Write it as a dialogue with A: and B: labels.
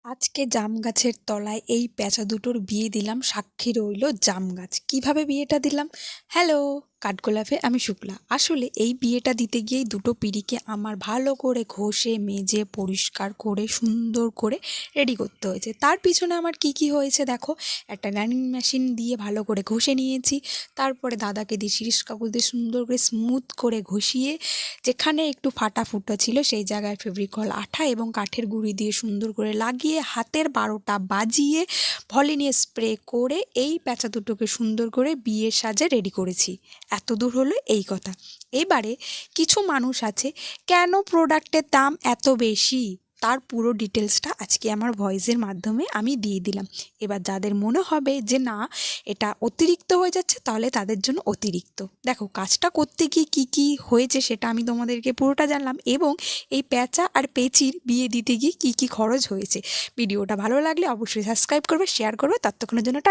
A: আজকে জাম গাছের তলায় এই প্যাঁচা দুটোর বিয়ে দিলাম, সাক্ষী রইল জাম গাছ। কিভাবে বিয়েটা দিলাম? হ্যালো, কাঠগোলাপে আমি শুক্লা। আসলে এই বিয়েটা দিতে গিয়েই দুটো পিঁড়িকে আমার ভালো করে ঘষে মেজে পরিষ্কার করে সুন্দর করে রেডি করতে হয়েছে। তার পিছনে আমার কি কি হয়েছে দেখো। একটা গ্রাইন্ডিং মেশিন দিয়ে ভালো করে ঘষে নিয়েছি, তারপরে দাদাকে দিয়ে শিরিষ কাগজ দিয়ে সুন্দর করে স্মুথ করে ঘষিয়ে যেখানে একটু ফাটা ফুটো ছিল সেই জায়গায় ফেভিকল আঠা এবং কাঠের গুঁড়ি দিয়ে সুন্দর করে লাগিয়ে হাতের 12টা বাজিয়ে ভলিনি স্প্রে করে এই প্যাঁচা দুটোকে সুন্দর করে বিয়ের সাজে রেডি করেছি। এত দূর হলো এই কথা। এবারে কিছু মানুষ আছে, কেন প্রোডাক্টের দাম এত বেশি, তার পুরো ডিটেলসটা আজকে আমার ভয়েসের মাধ্যমে আমি দিয়ে দিলাম। এবার যাদের মনে হবে যে না এটা অতিরিক্ত হয়ে যাচ্ছে, তাহলে তাদের জন্য অতিরিক্ত। দেখো, কাজটা করতে গিয়ে কী কী হয়েছে সেটা আমি তোমাদেরকে পুরোটা জানলাম, এবং এই প্যাঁচা আর পেঁচির বিয়ে দিতে গিয়ে কী কী খরচ হয়েছে। ভিডিওটা ভালো লাগলে অবশ্যই সাবস্ক্রাইব করবে, শেয়ার করবে। ততক্ষণের জন্য টাটা।